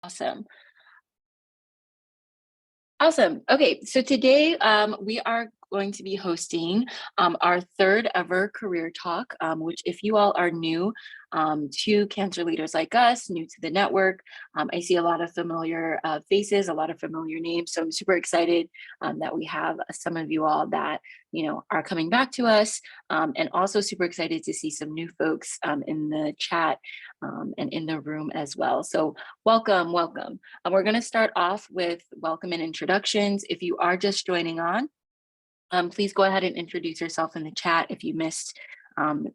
Awesome. Awesome. Okay, so today we are going to be hosting our third ever career talk, which if you all are new to cancer leaders like us, new to the network, I see a lot of familiar faces, a lot of familiar names. So I'm super excited that we have some of you all that, are coming back to us, and also super excited to see some new folks in the chat and in the room as well. So welcome, welcome. We're going to start off with welcome and introductions. If you are just joining on, please go ahead and introduce yourself in the chat if you missed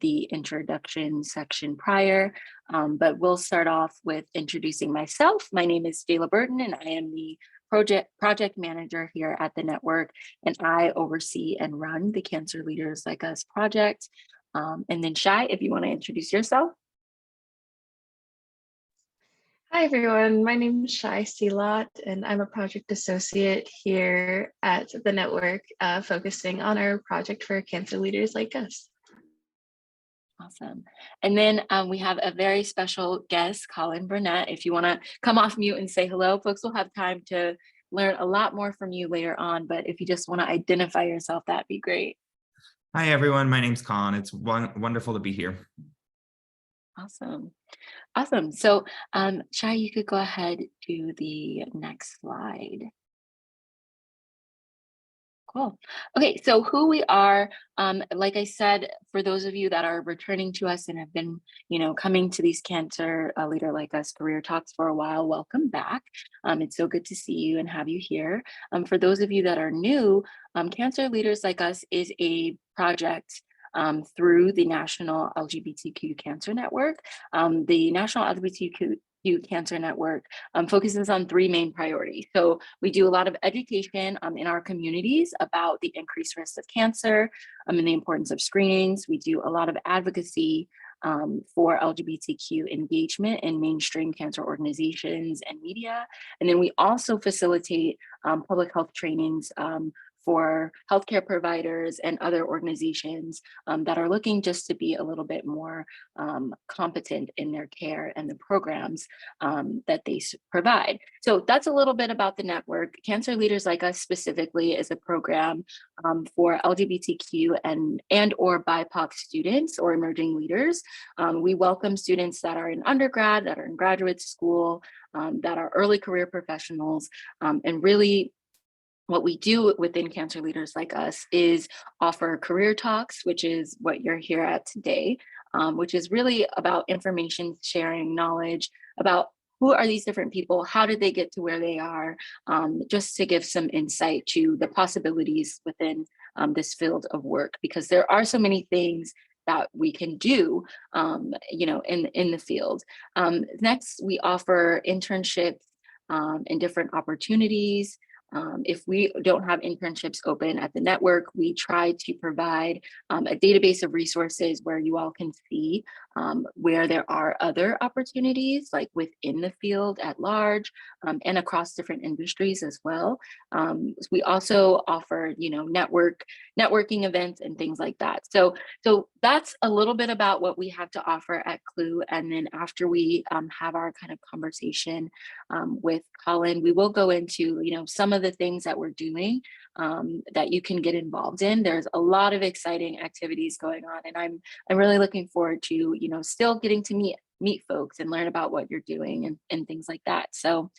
the introduction section prior. But we'll start off with introducing myself. My name is Jayla Burton, and I am the project manager here at the network, and I oversee and run the Cancer Leaders Like Us project. And then Shai, if you want to introduce yourself. Hi everyone, my name is Shai Silat, and I'm a project associate here at the network, focusing on our project for cancer leaders like us. Awesome. And then we have a very special guest, Colin Burnett. If you want to come off mute and say hello, folks will have time to learn a lot more from you later on. But if you just want to identify yourself, that'd be great. Hi everyone, my name's Colin. It's wonderful to be here. Awesome. Awesome. So Shai, you could go ahead to the next slide. Cool. Okay, so who we are, like I said, for those of you that are returning to us and have been, coming to these Cancer Leader Like Us career talks for a while, welcome back. It's so good to see you and have you here. For those of you that are new, Cancer Leaders Like Us is a project through the National LGBTQ Cancer Network. The National LGBTQ Cancer Network focuses on three main priorities. So we do a lot of education in our communities about the increased risk of cancer and the importance of screenings. We do a lot of advocacy for LGBTQ engagement in mainstream cancer organizations and media. And then we also facilitate public health trainings for healthcare providers and other organizations that are looking just to be a little bit more competent in their care and the programs that they provide. So that's a little bit about the network. Cancer Leaders Like Us specifically is a program for LGBTQ and or BIPOC students or emerging leaders. We welcome students that are in undergrad, that are in graduate school, that are early career professionals, and really what we do within Cancer Leaders Like Us is offer career talks, which is what you're here at today, which is really about information sharing, knowledge about who are these different people, how did they get to where they are, just to give some insight to the possibilities within this field of work, because there are so many things that we can do, in the field. Next, we offer internships and different opportunities. If we don't have internships open at the network, we try to provide a database of resources where you all can see where there are other opportunities, like within the field at large and across different industries as well. We also offer, networking events and things like that. So that's a little bit about what we have to offer at CLU. And then after we have our kind of conversation with Colin, we will go into, some of the things that we're doing that you can get involved in. There's a lot of exciting activities going on, and I'm really looking forward to, still getting to meet folks and learn about what you're doing and things like that. So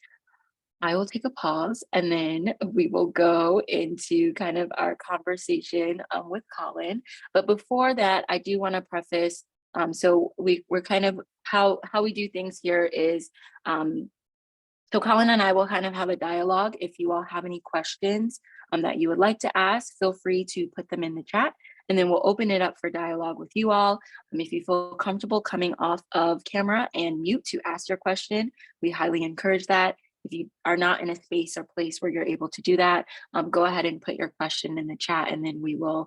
I will take a pause and then we will go into kind of our conversation with Colin. But before that, I do want to preface, so we're kind of how we do things here is, so Colin and I will kind of have a dialogue. If you all have any questions that you would like to ask, feel free to put them in the chat, and then we'll open it up for dialogue with you all. If you feel comfortable coming off of camera and mute to ask your question, we highly encourage that. If you are not in a space or place where you're able to do that, go ahead and put your question in the chat, and then we will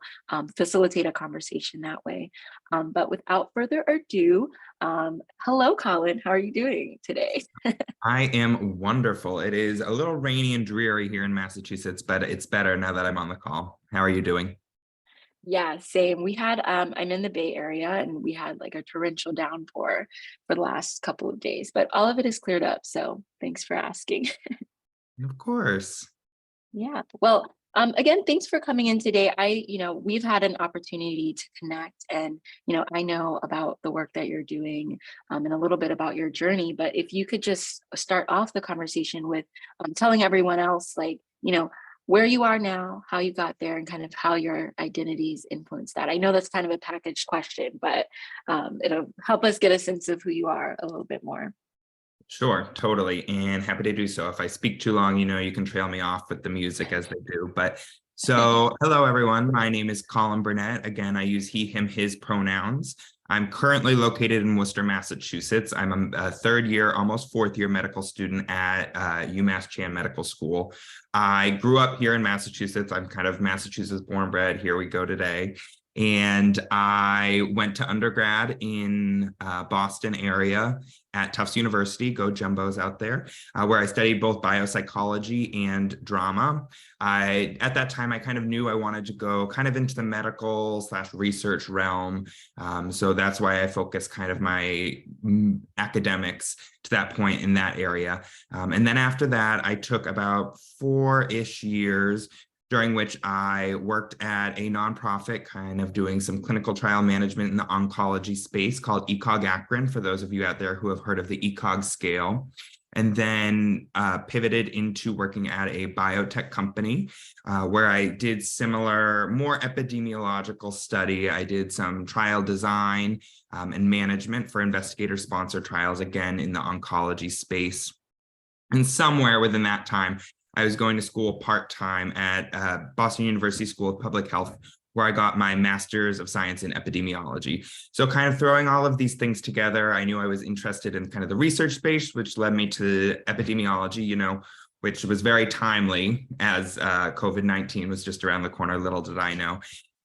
facilitate a conversation that way. But without further ado, hello, Colin. How are you doing today? I am wonderful. It is a little rainy and dreary here in Massachusetts, but it's better now that I'm on the call. How are you doing? Yeah, same. We had I'm in the Bay Area and we had like a torrential downpour for the last couple of days, but all of it is cleared up. So thanks for asking. Of course. Yeah. Well, again, thanks for coming in today. We've had an opportunity to connect and, I know about the work that you're doing and a little bit about your journey, but if you could just start off the conversation with telling everyone else, like, where you are now, how you got there, and kind of how your identities influence that. I know that's kind of a packaged question, but it'll help us get a sense of who you are a little bit more. Sure, totally. And happy to do so. If I speak too long, you can trail me off with the music as they do. But so, hello, everyone. My name is Colin Burnett. Again, I use he, him, his pronouns. I'm currently located in Worcester, Massachusetts. I'm a third year, almost fourth year medical student at UMass Chan Medical School. I grew up here in Massachusetts. I'm kind of Massachusetts born bred. Here we go today. And I went to undergrad in Boston area at Tufts University, go Jumbos out there, where I studied both biopsychology and drama. At that time, I kind of knew I wanted to go kind of into the medical / research realm. So that's why I focused kind of my academics to that point in that area. And then after that, I took about 4-ish years during which I worked at a nonprofit kind of doing some clinical trial management in the oncology space called ECOG Akron, for those of you out there who have heard of the ECOG scale, and then pivoted into working at a biotech company where I did similar, more epidemiological study. I did some trial design and management for investigator-sponsored trials, again, in the oncology space. And somewhere within that time, I was going to school part-time at Boston University School of Public Health, where I got my Master's of Science in Epidemiology. So kind of throwing all of these things together, I knew I was interested in kind of the research space, which led me to epidemiology, which was very timely as COVID-19 was just around the corner, little did I know.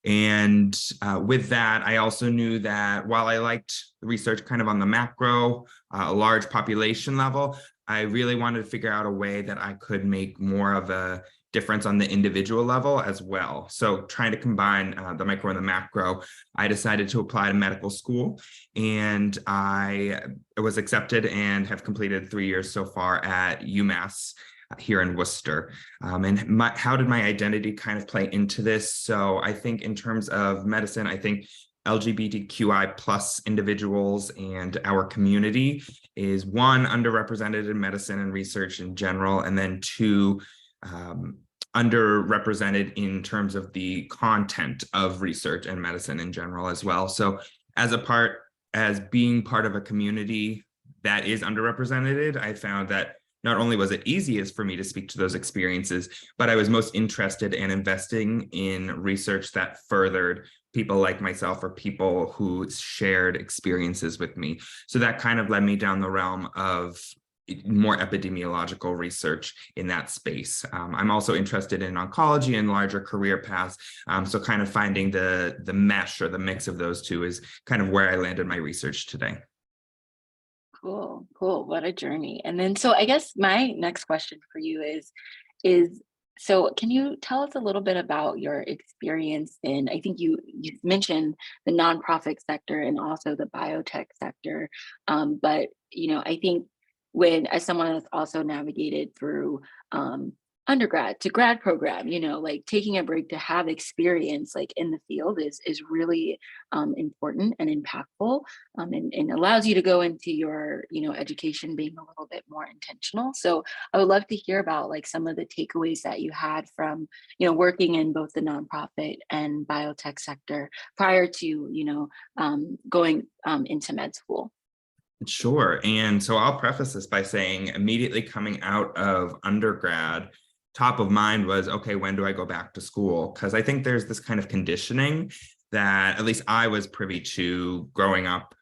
And with that, I also knew that while I liked research kind of on the macro, large population level, I really wanted to figure out a way that I could make more of a difference on the individual level as well. So trying to combine the micro and the macro, I decided to apply to medical school, and I was accepted and have completed 3 years so far at UMass here in Worcester. And how did my identity kind of play into this? So I think in terms of medicine, I think LGBTQI plus individuals and our community is one, underrepresented in medicine and research in general, and then two, underrepresented in terms of the content of research and medicine in general as well. So as being part of a community that is underrepresented, I found that not only was it easiest for me to speak to those experiences, but I was most interested in investing in research that furthered people like myself or people who shared experiences with me. So that kind of led me down the realm of more epidemiological research in that space. I'm also interested in oncology and larger career paths. So kind of finding the mesh or the mix of those two is kind of where I landed my research today. Cool, cool. What a journey. And then, so I guess my next question for you is, so can you tell us a little bit about your experience in, I think you mentioned the nonprofit sector and also the biotech sector. But, I think as someone that's also navigated through undergrad to grad program, like taking a break to have experience like in the field is really important and impactful, and allows you to go into your education being a little bit more intentional. So I would love to hear about like some of the takeaways that you had from working in both the nonprofit and biotech sector prior to going into med school. Sure. And so I'll preface this by saying immediately coming out of undergrad, top of mind was, okay, when do I go back to school? Because I think there's this kind of conditioning that at least I was privy to growing up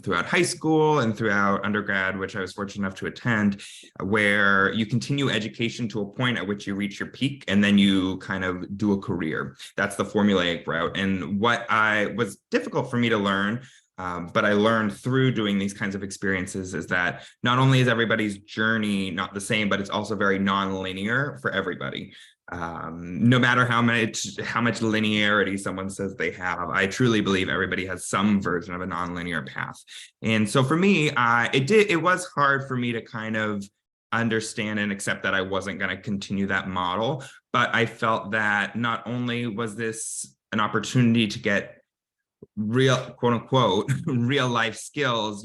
throughout high school and throughout undergrad, which I was fortunate enough to attend, where you continue education to a point at which you reach your peak and then you kind of do a career. That's the formulaic route. And what was difficult for me to learn But I learned through doing these kinds of experiences is that not only is everybody's journey not the same, but it's also very non-linear for everybody. No matter how much linearity someone says they have, I truly believe everybody has some version of a non-linear path. And so for me, it was hard for me to kind of understand and accept that I wasn't going to continue that model, but I felt that not only was this an opportunity to get real, quote unquote, real life skills,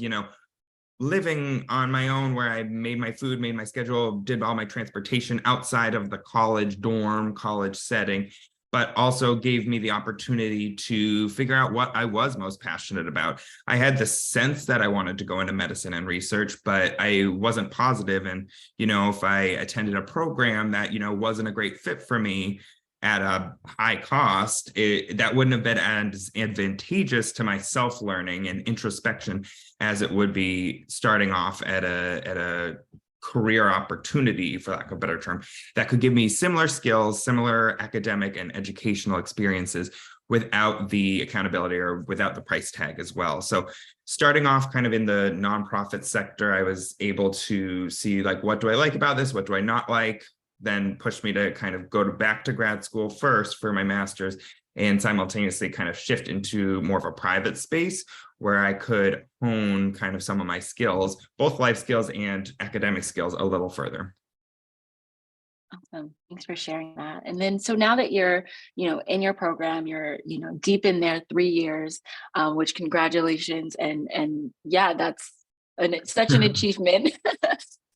living on my own, where I made my food, made my schedule, did all my transportation outside of the college dorm, college setting, but also gave me the opportunity to figure out what I was most passionate about. I had the sense that I wanted to go into medicine and research, but I wasn't positive. And, if I attended a program that, wasn't a great fit for me at a high cost, that wouldn't have been as advantageous to my self-learning and introspection as it would be starting off at a career opportunity, for lack of a better term, that could give me similar skills, similar academic and educational experiences without the accountability or without the price tag as well. So starting off kind of in the nonprofit sector, I was able to see, like, what do I like about this? What do I not like? Then pushed me to kind of go back to grad school first for my master's, and simultaneously kind of shift into more of a private space where I could hone kind of some of my skills, both life skills and academic skills, a little further. Awesome. Thanks for sharing that. And then, so now that you're, in your program, you're, deep in there, 3 years, which congratulations. And yeah, that's such an achievement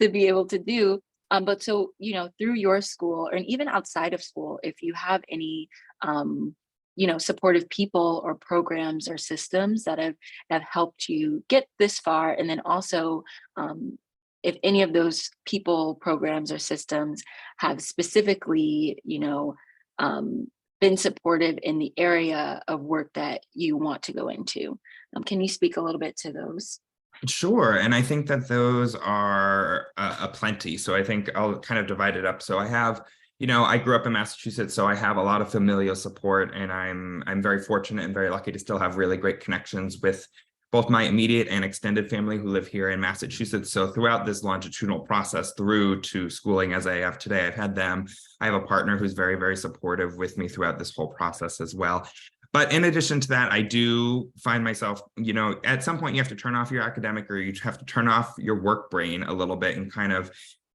to be able to do. But so, through your school, and even outside of school, if you have any, supportive people or programs or systems that have helped you get this far, and then also, if any of those people, programs, or systems have specifically, been supportive in the area of work that you want to go into. Can you speak a little bit to those? Sure. And I think that those are a plenty. So I think I'll kind of divide it up. So I have, I grew up in Massachusetts, so I have a lot of familial support, and I'm very fortunate and very lucky to still have really great connections with both my immediate and extended family who live here in Massachusetts. So throughout this longitudinal process through to schooling as I have today, I've had them. I have a partner who's very, very supportive with me throughout this whole process as well. But in addition to that, I do find myself, at some point you have to turn off your academic, or you have to turn off your work brain a little bit and kind of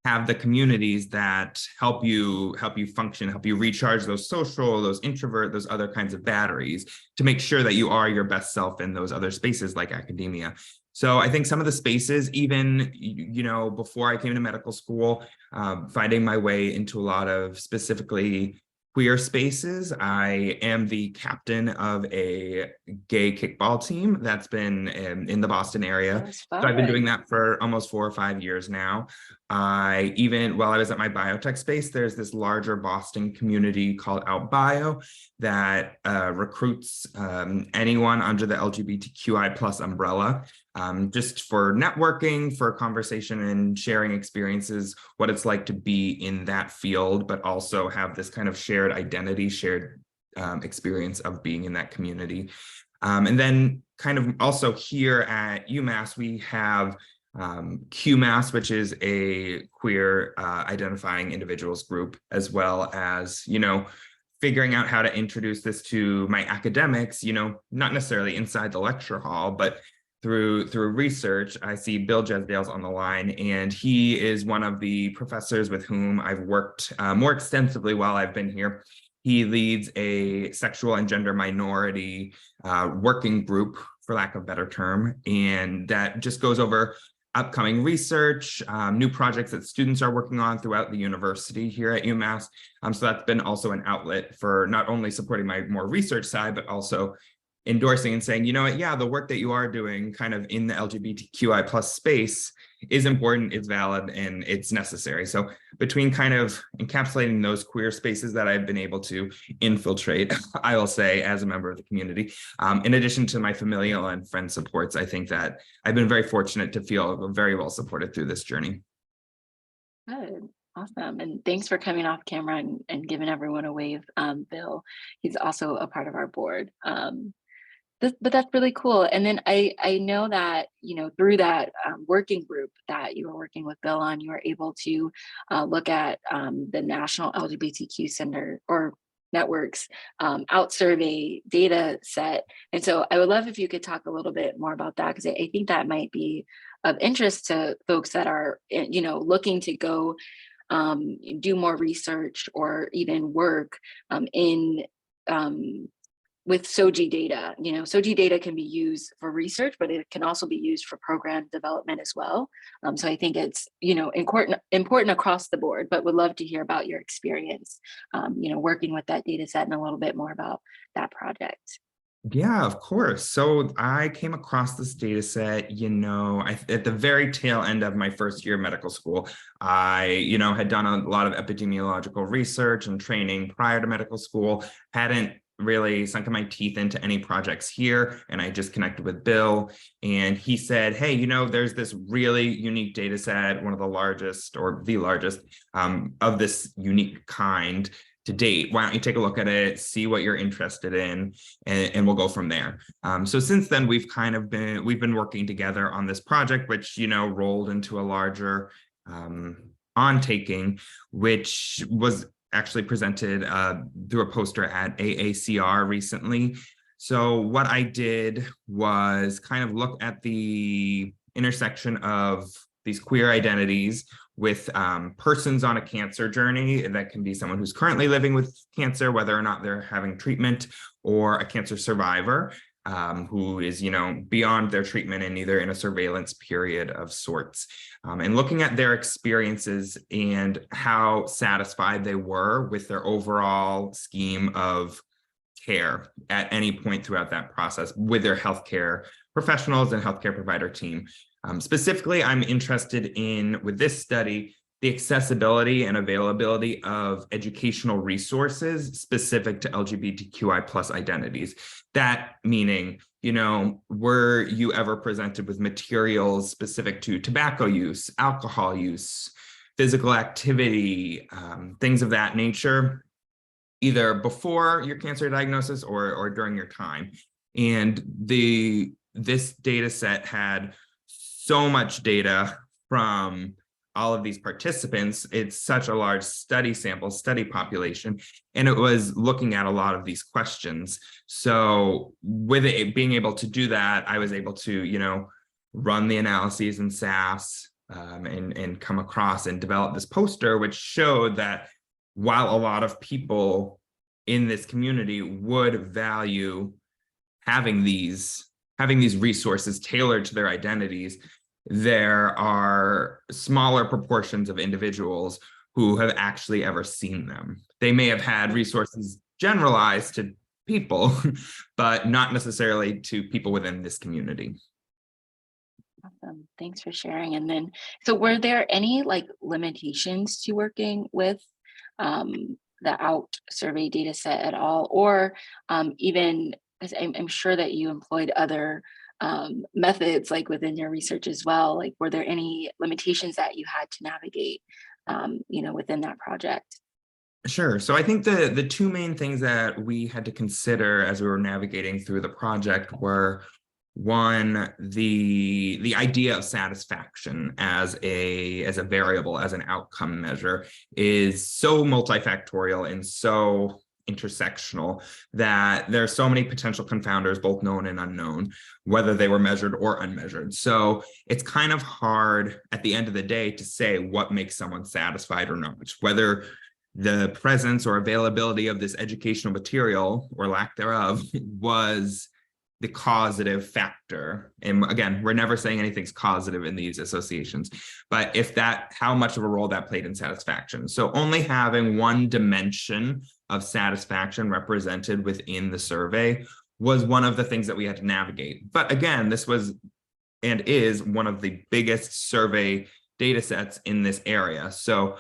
have the communities that help you function, help you recharge those social, those introvert, those other kinds of batteries to make sure that you are your best self in those other spaces like academia. So I think some of the spaces, even, before I came to medical school, finding my way into a lot of specifically queer spaces. I am the captain of a gay kickball team that's been in the Boston area. So I've been doing that for almost 4 or 5 years now. While I was at my biotech space, there's this larger Boston community called OutBio that recruits anyone under the LGBTQI plus umbrella, just for networking, for conversation and sharing experiences, what it's like to be in that field, but also have this kind of shared identity, shared experience of being in that community. And then kind of also here at UMass, we have QMass, which is a queer identifying individuals group, as well as, figuring out how to introduce this to my academics, not necessarily inside the lecture hall, but through research. I see Bill Jesdale's on the line, and he is one of the professors with whom I've worked more extensively while I've been here. He leads a sexual and gender minority working group, for lack of a better term, and that just goes over upcoming research, new projects that students are working on throughout the university here at UMass. So that's been also an outlet for not only supporting my more research side, but also endorsing and saying, yeah, the work that you are doing kind of in the LGBTQI plus space is important, it's valid, and it's necessary. So between kind of encapsulating those queer spaces that I've been able to infiltrate, I will say, as a member of the community, in addition to my familial and friend supports, I think that I've been very fortunate to feel very well supported through this journey. Good. Awesome. And thanks for coming off camera and giving everyone a wave, Bill. He's also a part of our board. But that's really cool. And then I know that, through that working group that you were working with Bill on, you were able to look at the National LGBTQ Center or networks out survey data set. And so I would love if you could talk a little bit more about that, because I think that might be of interest to folks that are, looking to go do more research or even work in with SOGI data. SOGI data can be used for research, but it can also be used for program development as well. So I think it's, important across the board, but would love to hear about your experience, working with that data set and a little bit more about that project. Yeah, of course. So I came across this data set, at the very tail end of my first year of medical school. I, had done a lot of epidemiological research and training prior to medical school, hadn't really sunk my teeth into any projects here. And I just connected with Bill and he said, hey, there's this really unique data set, one of the largest or the largest of this unique kind to date. Why don't you take a look at it, see what you're interested in, and we'll go from there. So since then, we've been working together on this project, which, rolled into a larger on-taking, which was actually presented through a poster at AACR recently. So what I did was kind of look at the intersection of these queer identities with persons on a cancer journey. And that can be someone who's currently living with cancer, whether or not they're having treatment, or a cancer survivor who is, beyond their treatment and either in a surveillance period of sorts. And looking at their experiences and how satisfied they were with their overall scheme of care at any point throughout that process with their healthcare professionals and healthcare provider team. Specifically, I'm interested in, with this study, the accessibility and availability of educational resources specific to LGBTQI plus identities. That meaning, were you ever presented with materials specific to tobacco use, alcohol use, physical activity, things of that nature, either before your cancer diagnosis or during your time? And this data set had so much data from all of these participants. It's such a large study population, and it was looking at a lot of these questions. So with it being able to do that, I was able to, run the analyses in SAS and come across and develop this poster, which showed that while a lot of people in this community would value having these resources tailored to their identities, there are smaller proportions of individuals who have actually ever seen them. They may have had resources generalized to people, but not necessarily to people within this community. Awesome. Thanks for sharing. And then, so were there any limitations to working with the out survey data set at all, or even, because I'm sure that you employed other methods within your research as well? Were there any limitations that you had to navigate, within that project? Sure. So I think the two main things that we had to consider as we were navigating through the project were, one, the idea of satisfaction as a variable, as an outcome measure, is so multifactorial and so intersectional that there are so many potential confounders, both known and unknown, whether they were measured or unmeasured. So it's kind of hard at the end of the day to say what makes someone satisfied or not, whether the presence or availability of this educational material or lack thereof was the causative factor. And again, we're never saying anything's causative in these associations, but how much of a role that played in satisfaction. So only having one dimension of satisfaction represented within the survey was one of the things that we had to navigate. But again, this was and is one of the biggest survey data sets in this area. So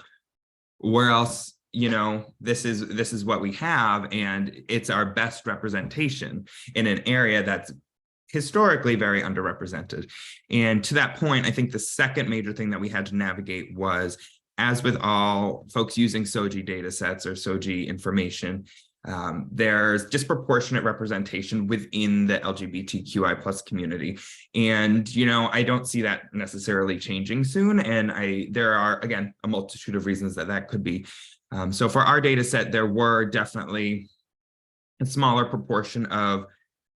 where else, this is what we have, and it's our best representation in an area that's historically very underrepresented. And to that point, I think the second major thing that we had to navigate was, as with all folks using SOGI data sets or SOGI information, there's disproportionate representation within the LGBTQI plus community. And, I don't see that necessarily changing soon. And there are, again, a multitude of reasons that could be. So for our data set, there were definitely a smaller proportion of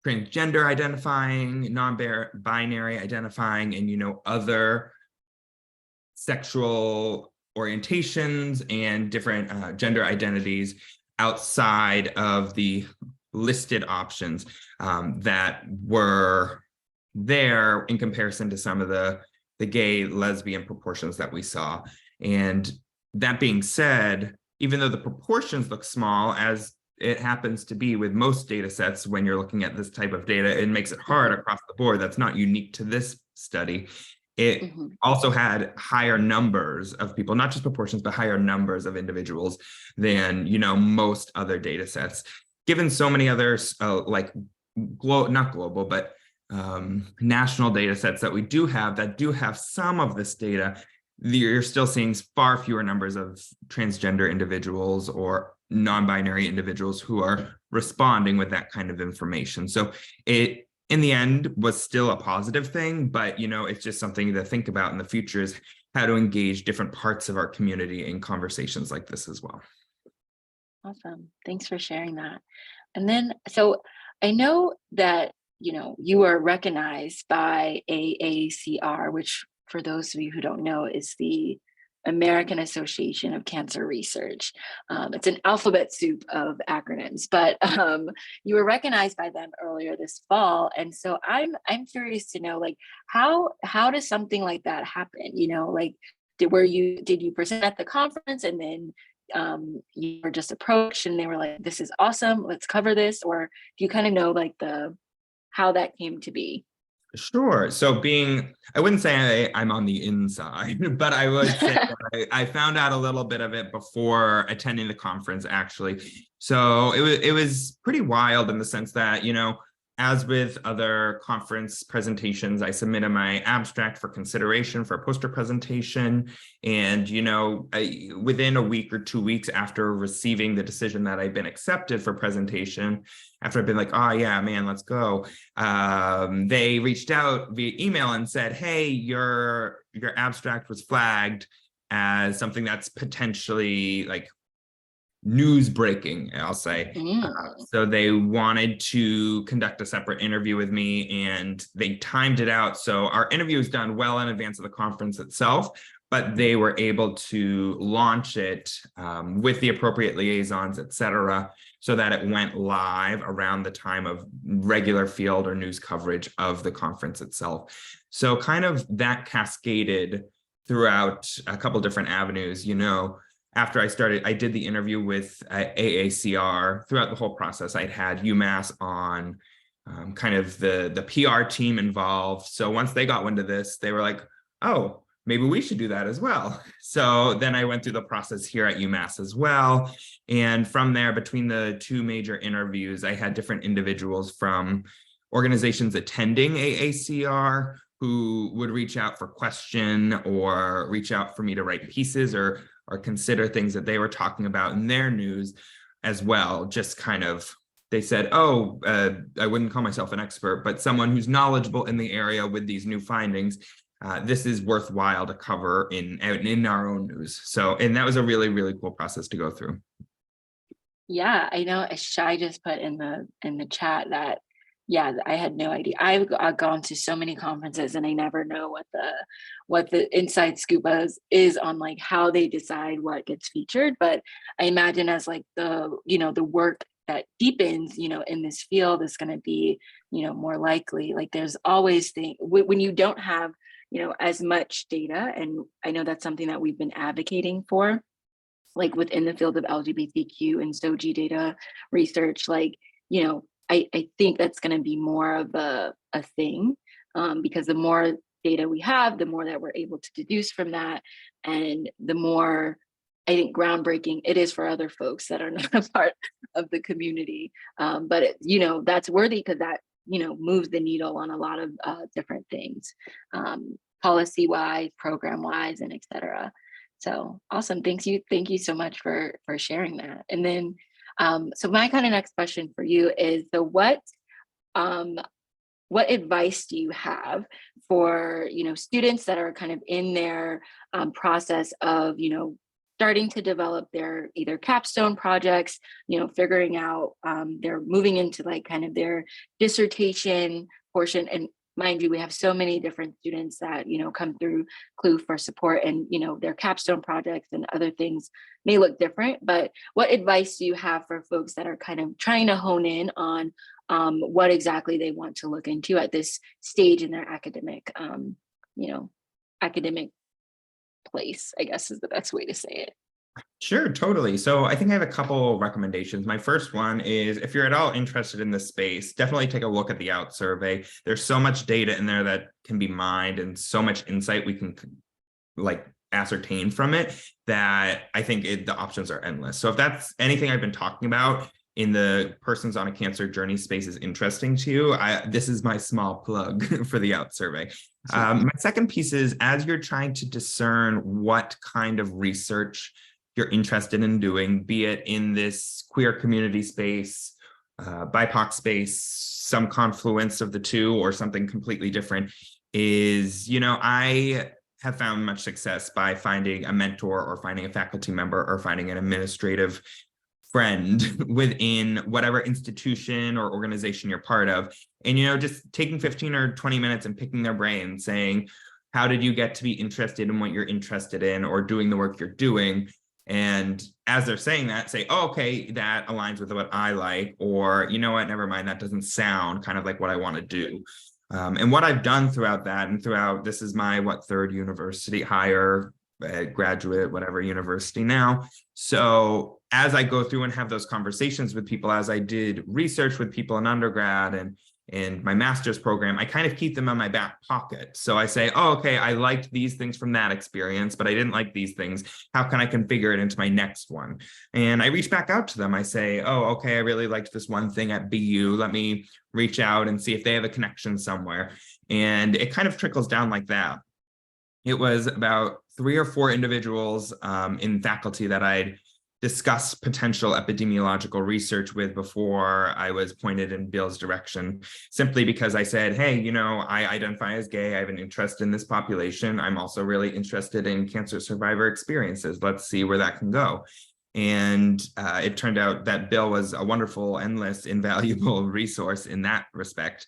transgender identifying, non-binary identifying, and, other sexual orientations and different gender identities outside of the listed options that were there in comparison to some of the gay, lesbian proportions that we saw. And that being said, even though the proportions look small, as it happens to be with most data sets when you're looking at this type of data, it makes it hard across the board. That's not unique to this study. It also had higher numbers of people, not just proportions, but higher numbers of individuals than, most other data sets. Given so many others, not global, but national data sets that we do have some of this data, you're still seeing far fewer numbers of transgender individuals or non-binary individuals who are responding with that kind of information. So it, in the end, was still a positive thing, but it's just something to think about in the future, is how to engage different parts of our community in conversations like this as well. Awesome. Thanks for sharing that. And then, so I know that, you are recognized by AACR, which, for those of you who don't know, is the American Association of Cancer Research. It's an alphabet soup of acronyms, but you were recognized by them earlier this fall. And so I'm curious to know, like, how does something like that happen? Did you present at the conference and then you were just approached and they were like, this is awesome, let's cover this? Or do you kind of know like how that came to be? Sure. So I wouldn't say I'm on the inside, but I would say I found out a little bit of it before attending the conference, actually. So it was pretty wild in the sense that, as with other conference presentations, I submitted my abstract for consideration for a poster presentation. And, within a week or 2 weeks after receiving the decision that I'd been accepted for presentation, after I've been like, oh yeah, man, let's go. They reached out via email and said, hey, your abstract was flagged as something that's potentially like news breaking, I'll say. So they wanted to conduct a separate interview with me, and they timed it out. So our interview was done well in advance of the conference itself, but they were able to launch it with the appropriate liaisons, et cetera, so that it went live around the time of regular field or news coverage of the conference itself. So kind of that cascaded throughout a couple different avenues. After I did the interview with AACR. Throughout the whole process, I'd had UMass on, kind of the PR team involved. So once they got wind of this, they were like, oh, maybe we should do that as well. So then I went through the process here at UMass as well. And from there, between the two major interviews, I had different individuals from organizations attending AACR who would reach out for question or reach out for me to write pieces or consider things that they were talking about in their news as well. Just kind of, they said, oh, I wouldn't call myself an expert, but someone who's knowledgeable in the area with these new findings. This is worthwhile to cover in our own news. So, and that was a really, really cool process to go through. Yeah, I know Shai just put in the chat that, yeah, I had no idea. I've gone to so many conferences and I never know what the inside scoop is on like how they decide what gets featured. But I imagine as like the work that deepens, in this field is going to be, more likely. Like there's always things when you don't have, as much data. And I know that's something that we've been advocating for, like within the field of LGBTQ and SOGI data research, like, I think that's going to be more of a thing, because the more data we have, the more that we're able to deduce from that, and the more, I think, groundbreaking it is for other folks that are not a part of the community. But that's worthy because that moves the needle on a lot of different things, policy-wise, program-wise, and et cetera. So awesome. Thank you so much for sharing that. And then So my kind of next question for you is, so what advice do you have for, students that are kind of in their process of, starting to develop their either capstone projects, figuring out, they're moving into like kind of their dissertation portion. And mind you, we have so many different students that, come through CLU for support, and, their capstone projects and other things may look different. But what advice do you have for folks that are kind of trying to hone in on what exactly they want to look into at this stage in their academic place, I guess is the best way to say it. Sure, totally. So I think I have a couple recommendations. My first one is, if you're at all interested in this space, definitely take a look at the OUT survey. There's so much data in there that can be mined and so much insight we can like ascertain from it that I think the options are endless. So if that's anything I've been talking about in the persons on a cancer journey space is interesting to you, this is my small plug for the OUT survey. My second piece is, as you're trying to discern what kind of research you're interested in doing, be it in this queer community space, BIPOC space, some confluence of the two, or something completely different, is, I have found much success by finding a mentor or finding a faculty member or finding an administrative friend within whatever institution or organization you're part of. And, just taking 15 or 20 minutes and picking their brain, saying, how did you get to be interested in what you're interested in or doing the work you're doing? And as they're saying that, say, oh, okay, that aligns with what I like, or, you know what, never mind, that doesn't sound kind of like what I want to do. And what I've done throughout that, and throughout, this is my, third university, higher graduate, whatever university now. So as I go through and have those conversations with people, as I did research with people in undergrad and my master's program, I kind of keep them in my back pocket. So I say, oh, okay, I liked these things from that experience, but I didn't like these things. How can I configure it into my next one? And I reach back out to them. I say, oh, okay, I really liked this one thing at BU. Let me reach out and see if they have a connection somewhere. And it kind of trickles down like that. It was about 3 or 4 individuals in faculty that I'd discussed potential epidemiological research with before I was pointed in Bill's direction, simply because I said, hey, I identify as gay. I have an interest in this population. I'm also really interested in cancer survivor experiences. Let's see where that can go. And it turned out that Bill was a wonderful, endless, invaluable resource in that respect.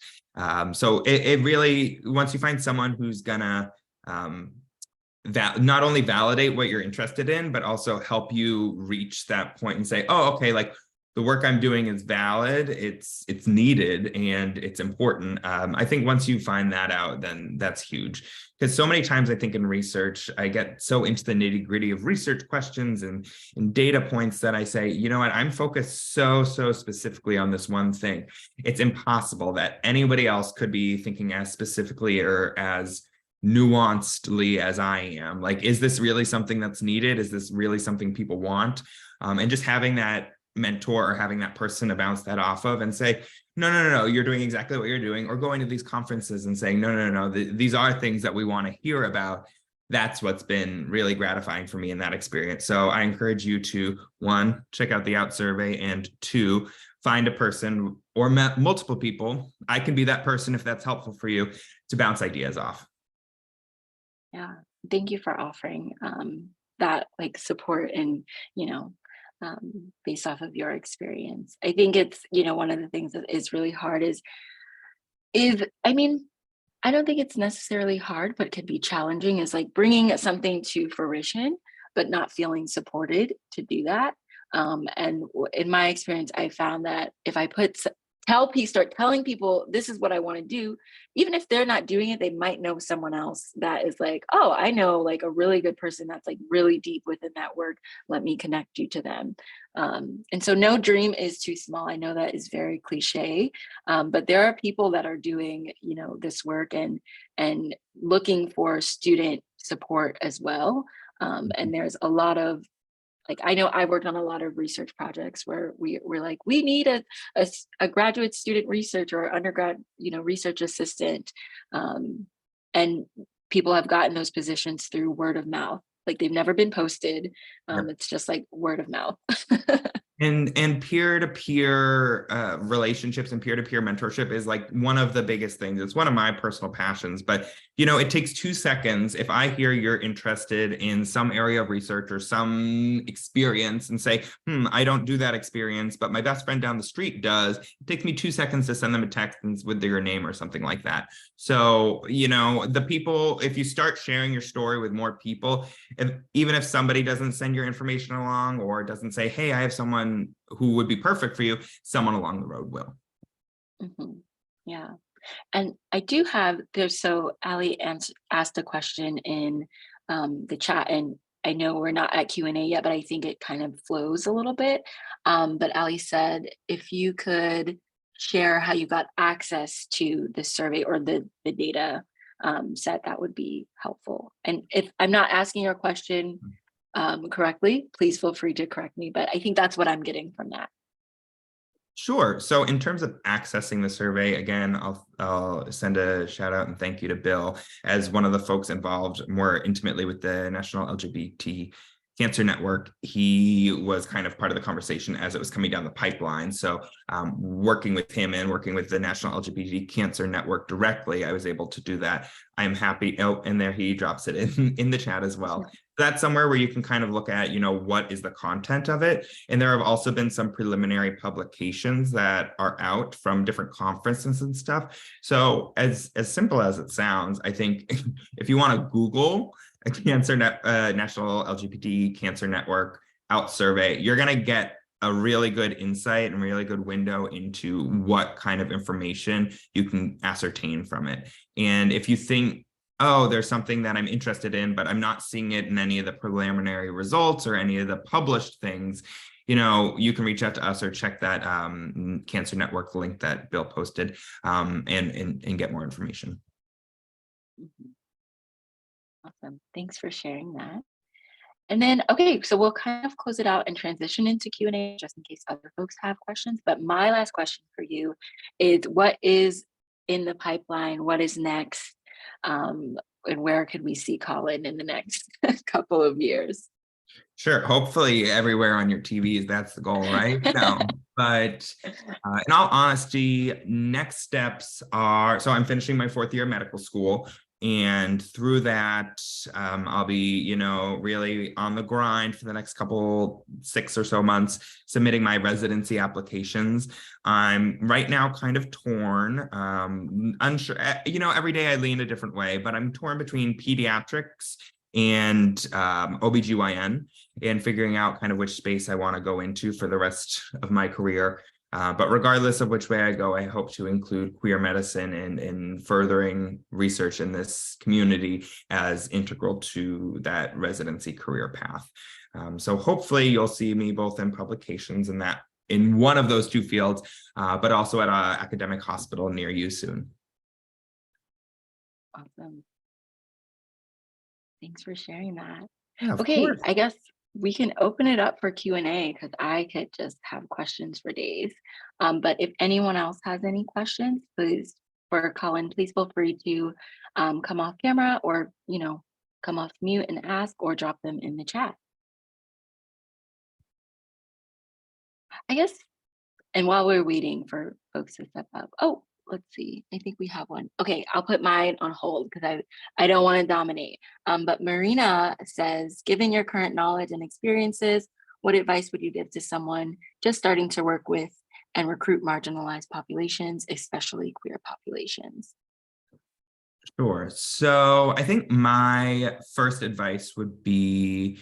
So it really, once you find someone who's gonna that not only validate what you're interested in, but also help you reach that point and say, oh, okay, like the work I'm doing is valid, it's needed, and it's important. I think once you find that out, then that's huge. Because so many times I think in research, I get so into the nitty gritty of research questions and data points that I say, you know what, I'm focused so specifically on this one thing. It's impossible that anybody else could be thinking as specifically or as nuancedly as I am. Like, is this really something that's needed? Is this really something people want? And just having that mentor or having that person to bounce that off of and say, no, you're doing exactly what you're doing, or going to these conferences and saying, no, these are things that we want to hear about. That's what's been really gratifying for me in that experience. So I encourage you to, 1, check out the OUT survey, and 2, find a person or multiple people. I can be that person if that's helpful for you, to bounce ideas off. Yeah, thank you for offering that like support and, based off of your experience. I think it's, one of the things that is really hard is I mean, I don't think it's necessarily hard, but could be challenging, is like bringing something to fruition, but not feeling supported to do that. In my experience, I found that if I start telling people this is what I want to do, even if they're not doing it, they might know someone else that is like, oh, I know like a really good person that's like really deep within that work. Let me connect you to them. And so no dream is too small. I know that is very cliche, but there are people that are doing, this work and looking for student support as well. And there's a lot of, like, I know I worked on a lot of research projects where we're like, we need a graduate student researcher or undergrad, research assistant. And people have gotten those positions through word of mouth. Like, they've never been posted. It's just like word of mouth. And peer-to-peer relationships and peer-to-peer mentorship is like one of the biggest things. It's one of my personal passions, but it takes 2 seconds. If I hear you're interested in some area of research or some experience and say, I don't do that experience, but my best friend down the street does, it takes me 2 seconds to send them a text with their name or something like that. So, the people, if you start sharing your story with more people, even if somebody doesn't send your information along or doesn't say, hey, I have someone who would be perfect for you, someone along the road will. Yeah. And I do have so Ali asked a question in the chat, and I know we're not at Q&A yet, but I think it kind of flows a little bit. But Ali said, if you could share how you got access to the survey or the data set, that would be helpful. And if I'm not asking your question correctly, please feel free to correct me, but I think that's what I'm getting from that. Sure. So in terms of accessing the survey, again, I'll send a shout out and thank you to Bill as one of the folks involved more intimately with the National LGBT Cancer Network. He was kind of part of the conversation as it was coming down the pipeline. So working with him and working with the National LGBT Cancer Network directly, I was able to do that. I'm happy. Oh, and there he drops it in the chat as well. That's somewhere where you can kind of look at, what is the content of it. And there have also been some preliminary publications that are out from different conferences and stuff. So as simple as it sounds, I think if you want to Google a National LGBT Cancer Network out survey, you're going to get a really good insight and really good window into what kind of information you can ascertain from it. And if you think, oh, there's something that I'm interested in, but I'm not seeing it in any of the preliminary results or any of the published things, you can reach out to us or check that Cancer Network link that Bill posted and get more information. Awesome. Thanks for sharing that. And then, okay, so we'll kind of close it out and transition into Q&A just in case other folks have questions. But my last question for you is, what is in the pipeline? What is next? And where could we see Colin in the next couple of years? Sure. Hopefully everywhere on your TVs, that's the goal, right? No, but in all honesty, next steps are, so I'm finishing my 4th year of medical school. And through that, I'll be, really on the grind for the next 6 or so months, submitting my residency applications. I'm right now kind of torn, unsure, every day I lean a different way, but I'm torn between pediatrics and OBGYN and figuring out kind of which space I want to go into for the rest of my career. But regardless of which way I go, I hope to include queer medicine and furthering research in this community as integral to that residency career path. So hopefully you'll see me both in publications in one of those 2 fields, but also at an academic hospital near you soon. Awesome. Thanks for sharing that. Yeah, of Okay, course. I guess we can open it up for Q&A because I could just have questions for days. But if anyone else has any questions, please, for Colin, please feel free to come off camera or, come off mute and ask, or drop them in the chat. I guess, and while we're waiting for folks to step up, oh, let's see, I think we have one. Okay, I'll put mine on hold because I don't want to dominate. But Marina says, given your current knowledge and experiences, what advice would you give to someone just starting to work with and recruit marginalized populations, especially queer populations? Sure. So I think my first advice would be,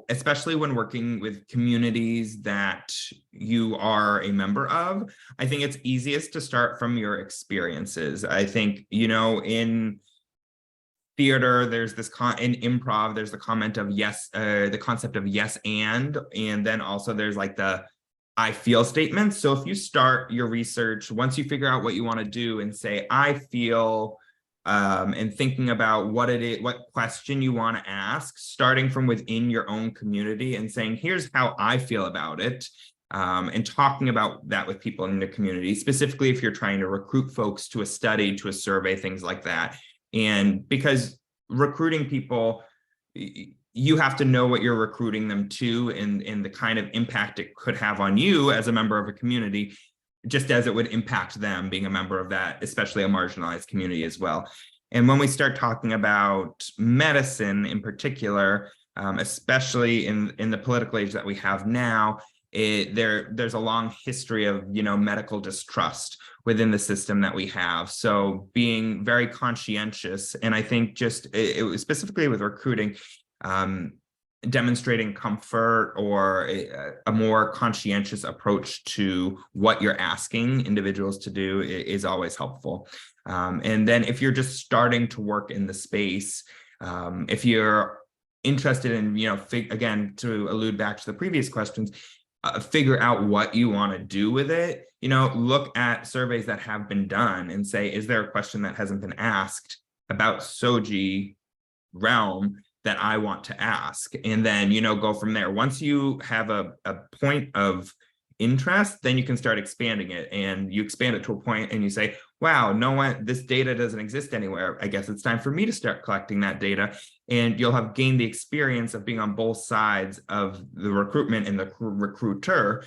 especially when working with communities that you are a member of, I think it's easiest to start from your experiences. I think, in theater, there's this in improv, there's the comment of yes, the concept of yes and then also there's like the I feel statements. So if you start your research, once you figure out what you want to do and say, I feel, and thinking about what it is, what question you want to ask, starting from within your own community and saying, here's how I feel about it, and talking about that with people in the community, specifically if you're trying to recruit folks to a study, to a survey, things like that. And because recruiting people, you have to know what you're recruiting them to and the kind of impact it could have on you as a member of a community, just as it would impact them being a member of that, especially a marginalized community as well. And when we start talking about medicine in particular, especially in the political age that we have now, there's a long history of medical distrust within the system that we have. So being very conscientious, and I think just it was specifically with recruiting, demonstrating comfort or a more conscientious approach to what you're asking individuals to do is always helpful. And then if you're just starting to work in the space, if you're interested in, again, to allude back to the previous questions, figure out what you want to do with it. Look at surveys that have been done and say, is there a question that hasn't been asked about SOGI realm that I want to ask? And then, go from there. Once you have a point of interest, then you can start expanding it, and you expand it to a point and you say, wow, no one, this data doesn't exist anywhere. I guess it's time for me to start collecting that data. And you'll have gained the experience of being on both sides of the recruitment and the recruiter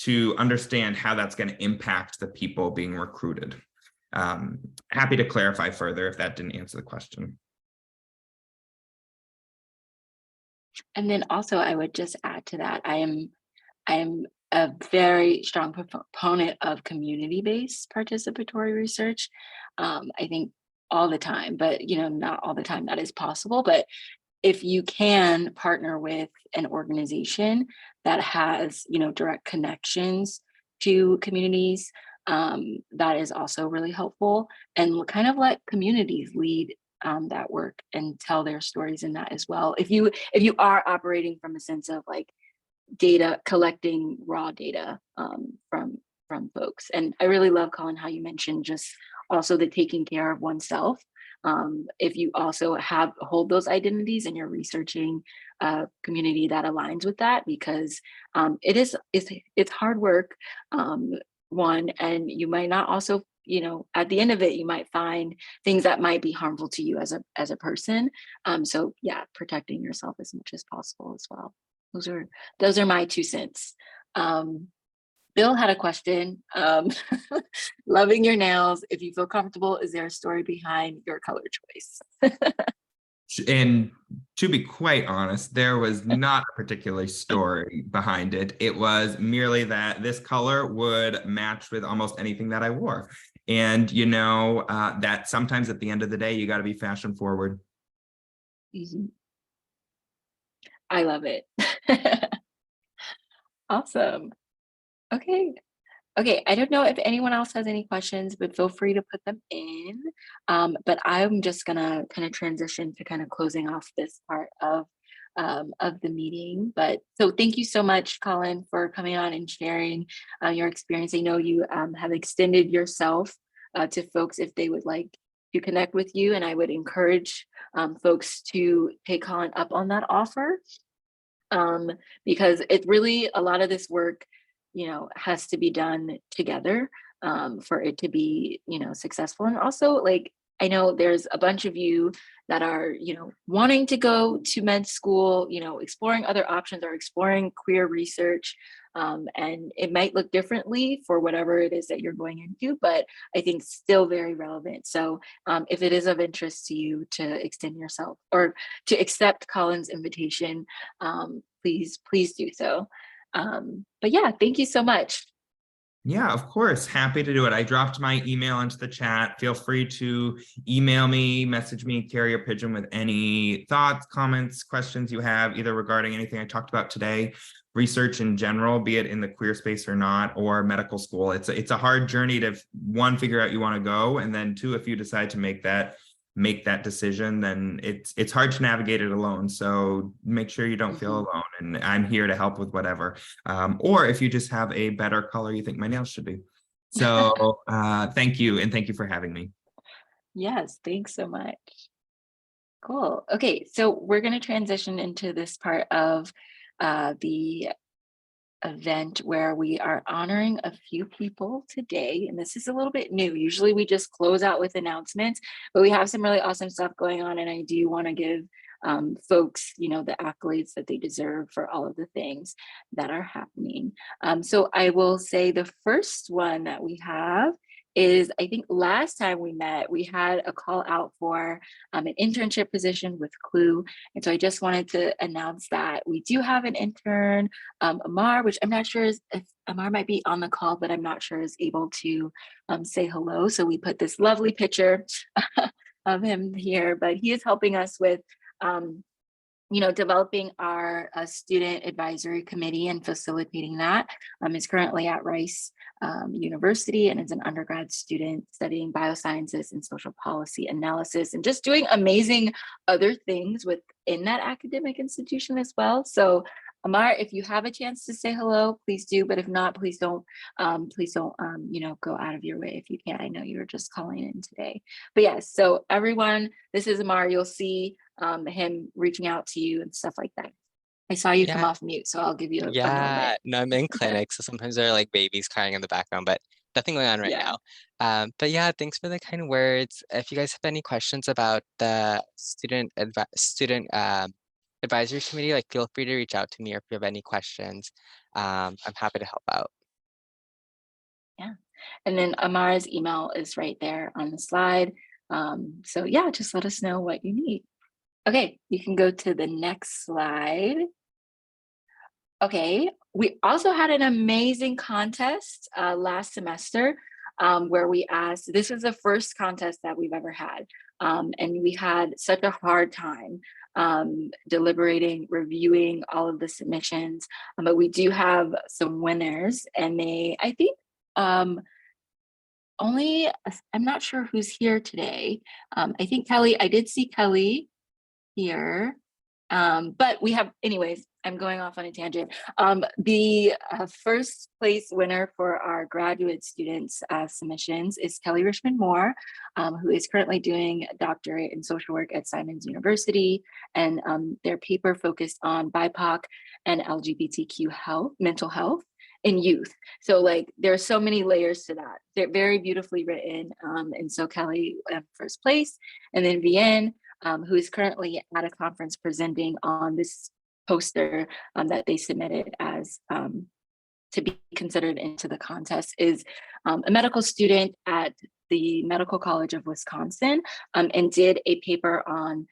to understand how that's going to impact the people being recruited. Happy to clarify further if that didn't answer the question. And then also I would just add to that, I am a very strong proponent of community-based participatory research. I think all the time, but not all the time that is possible. But if you can partner with an organization that has direct connections to communities, that is also really helpful, and kind of let communities lead that work and tell their stories in that as well. If you are operating from a sense of like data, collecting raw data from folks. And I really love, Colin, how you mentioned just also the taking care of oneself. If you also hold those identities and you're researching a community that aligns with that, because it's hard work, one, and you might not also, at the end of it, you might find things that might be harmful to you as a person. So yeah, protecting yourself as much as possible as well. Those are my 2 cents. Bill had a question. Loving your nails. If you feel comfortable, is there a story behind your color choice? And to be quite honest, there was not a particular story behind it. It was merely that this color would match with almost anything that I wore. And that sometimes at the end of the day, you got to be fashion forward. Mm-hmm. I love it. Awesome. Okay. I don't know if anyone else has any questions, but feel free to put them in. But I'm just gonna kind of transition to kind of closing off this part of the meeting. But so thank you so much, Colin, for coming on and sharing your experience. I know you have extended yourself to folks if they would like to connect with you, and I would encourage folks to take Colin up on that offer, because it really, a lot of this work has to be done together for it to be successful. And also, like, I know there's a bunch of you that are wanting to go to med school, exploring other options or exploring queer research, and it might look differently for whatever it is that you're going into, but I think still very relevant. So if it is of interest to you to extend yourself or to accept Colin's invitation, please do so. But yeah, thank you so much. Yeah, of course. Happy to do it. I dropped my email into the chat. Feel free to email me, message me, carrier pigeon with any thoughts, comments, questions you have, either regarding anything I talked about today, research in general, be it in the queer space or not, or medical school. It's a hard journey to, one, figure out you want to go, and then 2, if you decide to make that decision, then it's hard to navigate it alone. So make sure you don't feel alone, and I'm here to help with whatever. Or if you just have a better color you think my nails should be. So thank you, and thank you for having me. Yes, thanks so much. Cool. Okay, so we're going to transition into this part of the event where we are honoring a few people today, and this is a little bit new. Usually we just close out with announcements, but we have some really awesome stuff going on, and I do want to give folks, the accolades that they deserve for all of the things that are happening. So I will say the first one that we have is, I think last time we met, we had a call out for an internship position with Clue. And so I just wanted to announce that we do have an intern, Amar, which I'm not sure if Amar might be on the call, but I'm not sure is able to say hello. So we put this lovely picture of him here, but he is helping us with developing our student advisory committee and facilitating that. Is currently at Rice University and is an undergrad student studying biosciences and social policy analysis and just doing amazing other things within that academic institution as well. So Amar, if you have a chance to say hello, please do. But if not, please don't go out of your way if you can. I know you were just calling in today. But yes, so everyone, this is Amar. You'll see him reaching out to you and stuff like that. I saw you come off mute, so I'll give you a moment. No, I'm in clinic, so sometimes there are like babies crying in the background, but nothing going on right now. But yeah, thanks for the kind words. If you guys have any questions about the student advisory committee, like feel free to reach out to me, or if you have any questions, I'm happy to help out. Yeah, and then Amar's email is right there on the slide. So yeah, just let us know what you need. Okay, you can go to the next slide. Okay, we also had an amazing contest last semester where we asked, this is the first contest that we've ever had. And we had such a hard time deliberating, reviewing all of the submissions, but we do have some winners, and I think I'm not sure who's here today. I think Kelly, I did see Kelly here, but we have, anyways, I'm going off on a tangent. The first place winner for our graduate students submissions is Kelly Richmond Moore, who is currently doing a doctorate in social work at Simons University, and their paper focused on BIPOC and LGBTQ mental health in youth. So there are so many layers to that. They're very beautifully written. And so Kelly first place, and then Vienne, who is currently at a conference presenting on this poster that they submitted as to be considered into the contest, is a medical student at the Medical College of Wisconsin, and did a paper on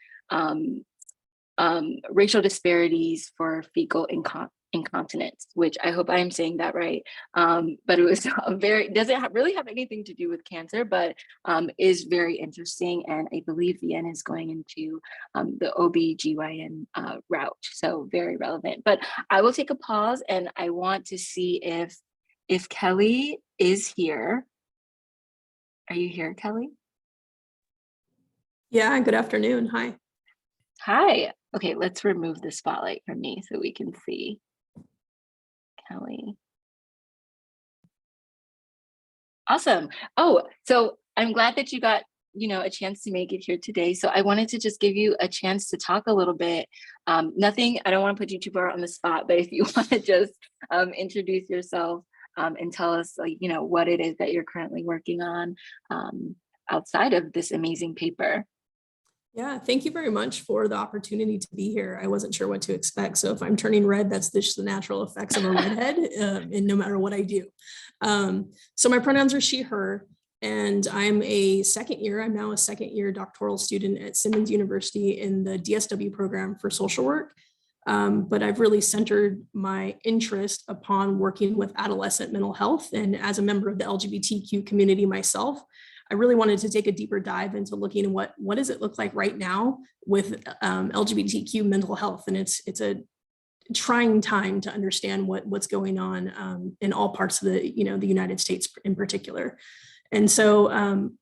racial disparities for fecal incontinence, which I hope I'm saying that right. But it was doesn't really have anything to do with cancer, but is very interesting. And I believe Vienne is going into the OB/GYN route. So very relevant. But I will take a pause, and I want to see if Kelly is here. Are you here, Kelly? Yeah, good afternoon. Hi. Hi. Okay, let's remove the spotlight from me so we can see Kelly. Awesome. Oh, so I'm glad that you got, a chance to make it here today. So I wanted to just give you a chance to talk a little bit. I don't want to put you too far on the spot, but if you want to just introduce yourself and tell us, what it is that you're currently working on outside of this amazing paper. Yeah, thank you very much for the opportunity to be here. I wasn't sure what to expect. So if I'm turning red, that's just the natural effects of a redhead, and no matter what I do. So my pronouns are she, her, and I'm now a second year doctoral student at Simmons University in the DSW program for social work. But I've really centered my interest upon working with adolescent mental health. And as a member of the LGBTQ community myself, I really wanted to take a deeper dive into looking at what does it look like right now with LGBTQ mental health. And it's a trying time to understand what's going on in all parts of the United States in particular. And so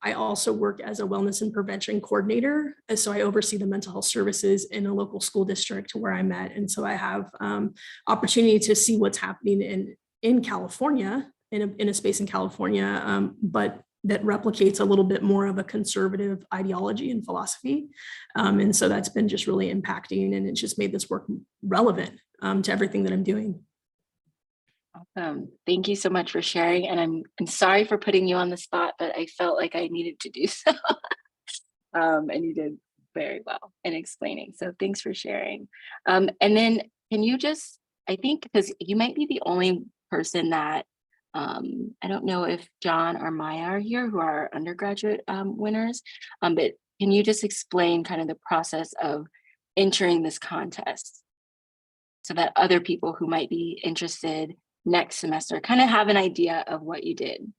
I also work as a wellness and prevention coordinator. So I oversee the mental health services in a local school district where I'm at. And so I have opportunity to see what's happening in California, in a space in California, but that replicates a little bit more of a conservative ideology and philosophy. And so that's been just really impacting, and it's just made this work relevant to everything that I'm doing. Awesome. Thank you so much for sharing. And I'm sorry for putting you on the spot, but I felt like I needed to do so. And you did very well in explaining. So thanks for sharing. And then can you just, I think, because you might be the only person that, I don't know if John or Maya are here, who are undergraduate winners, but can you just explain kind of the process of entering this contest so that other people who might be interested next semester kind of have an idea of what you did?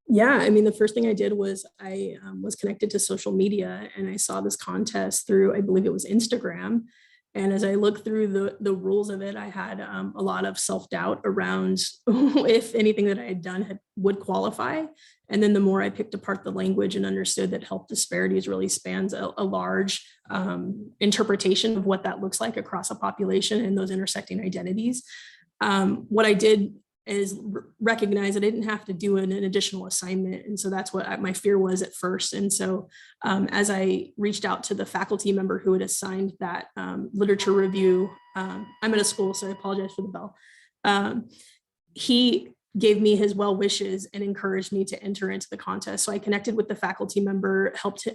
Yeah, I mean, the first thing I did was I was connected to social media, and I saw this contest through, I believe it was Instagram. And as I looked through the rules of it, I had a lot of self-doubt around if anything that I had done would qualify. And then the more I picked apart the language and understood that health disparities really spans a large interpretation of what that looks like across a population and those intersecting identities. What I did is recognize that I didn't have to do an additional assignment. And so that's what my fear was at first. And so as I reached out to the faculty member who had assigned that literature review, I'm at a school, so I apologize for the bell. He gave me his well wishes and encouraged me to enter into the contest. So I connected with the faculty member, helped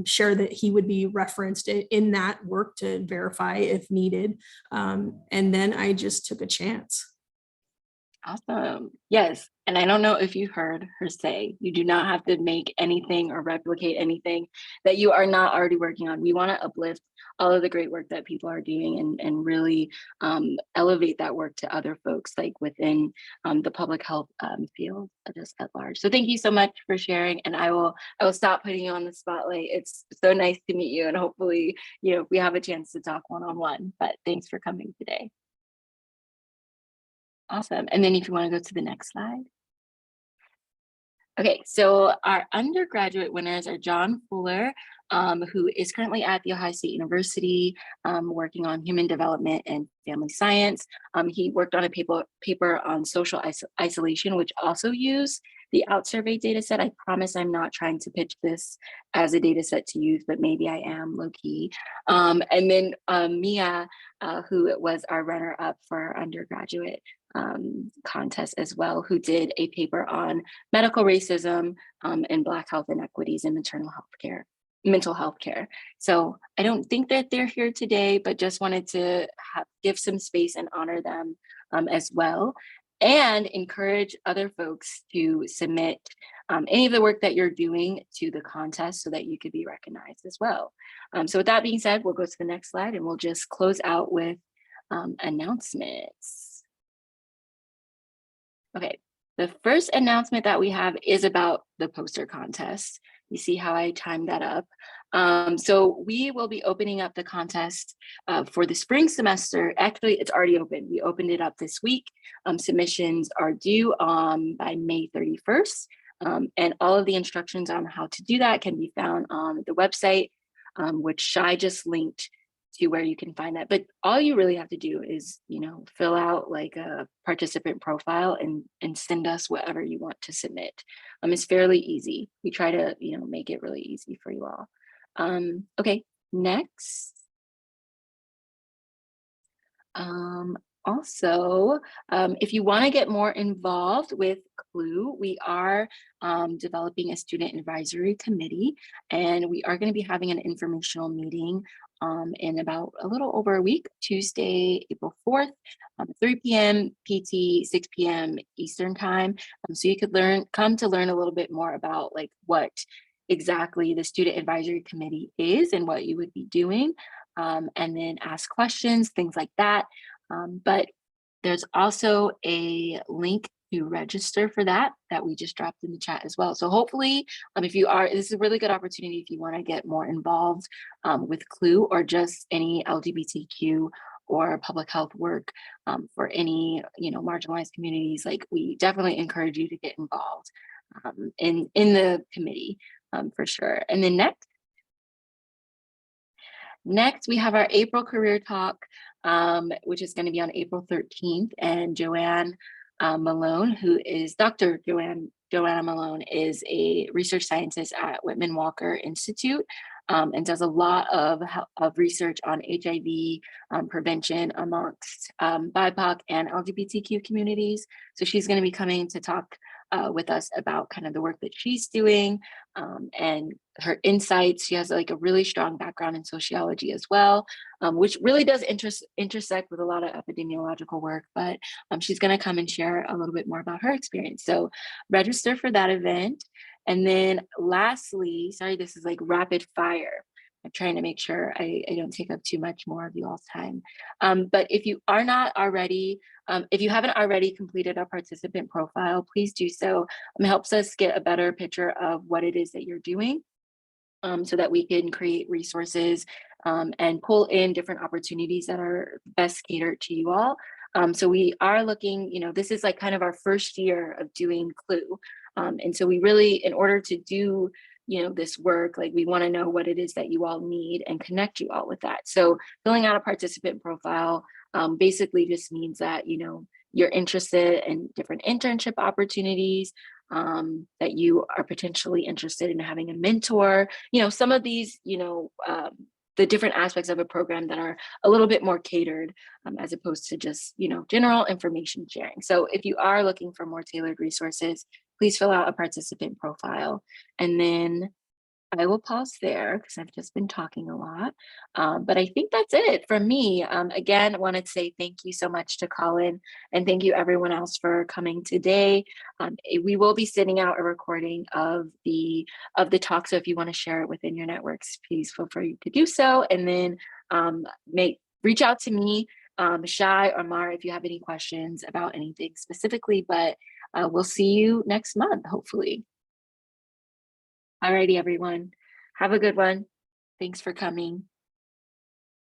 share that he would be referenced in that work to verify if needed. And then I just took a chance. Awesome. Yes. And I don't know if you heard her say, you do not have to make anything or replicate anything that you are not already working on. We want to uplift all of the great work that people are doing and really elevate that work to other folks like within the public health field just at large. So thank you so much for sharing. And I will stop putting you on the spotlight. It's so nice to meet you. And hopefully, we have a chance to talk one-on-one, but thanks for coming today. Awesome. And then if you want to go to the next slide. Okay, so our undergraduate winners are John Fuller, who is currently at The Ohio State University working on human development and family science. He worked on a paper on social isolation, which also used the OutSurvey data set. I promise I'm not trying to pitch this as a data set to use, but maybe I am low key. And then Mia, who was our runner up for our undergraduate contest as well, who did a paper on medical racism and Black health inequities in mental health care. So I don't think that they're here today, but just wanted to give some space and honor them as well, and encourage other folks to submit any of the work that you're doing to the contest so that you could be recognized as well. So with that being said, we'll go to the next slide and we'll just close out with announcements. Okay, the first announcement that we have is about the poster contest. You see how I timed that up. So we will be opening up the contest for the spring semester. Actually, it's already open. We opened it up this week. Submissions are due by May 31st. And all of the instructions on how to do that can be found on the website, which Shai just linked to where you can find that. But all you really have to do is, fill out like a participant profile and send us whatever you want to submit. It's fairly easy. We try to, make it really easy for you all. Okay, next. Also, if you want to get more involved with CLUE, we are developing a student advisory committee, and we are going to be having an informational meeting in about a little over a week, Tuesday, April 4th, 3 p.m. PT, 6 p.m. Eastern time. So you could come to learn a little bit more about like what exactly the student advisory committee is and what you would be doing, and then ask questions, things like that. But there's also a link to register for that we just dropped in the chat as well. So hopefully, this is a really good opportunity if you want to get more involved with CLUE or just any LGBTQ or public health work for any, marginalized communities. Like, we definitely encourage you to get involved in the committee for sure. And then next we have our April career talk, which is going to be on April 13th, and Joanne Malone, who is Dr. Joanna Malone, is a research scientist at Whitman Walker Institute and does a lot of research on HIV prevention amongst BIPOC and LGBTQ communities. So she's going to be coming to talk with us about kind of the work that she's doing and her insights. She has like a really strong background in sociology as well, which really does intersect with a lot of epidemiological work, but she's going to come and share a little bit more about her experience. So register for that event. And then lastly, sorry, this is like rapid fire. I'm trying to make sure I don't take up too much more of you all's time. But if you are not already, if you haven't already completed a participant profile, please do so. It helps us get a better picture of what it is that you're doing, so that we can create resources and pull in different opportunities that are best catered to you all. So we are looking, this is like kind of our first year of doing Clue. And so we really, in order to do this work, like we want to know what it is that you all need and connect you all with that. So filling out a participant profile basically just means that, you're interested in different internship opportunities, that you are potentially interested in having a mentor, some of these, the different aspects of a program that are a little bit more catered as opposed to just, general information sharing. So if you are looking for more tailored resources, please fill out a participant profile. And then I will pause there because I've just been talking a lot. But I think that's it from me. Again, I wanted to say thank you so much to Colin, and thank you everyone else for coming today. We will be sending out a recording of the talk. So if you want to share it within your networks, please feel free to do so. And then reach out to me, Shai or Mara, if you have any questions about anything specifically, but we'll see you next month, hopefully. Alrighty, everyone. Have a good one. Thanks for coming.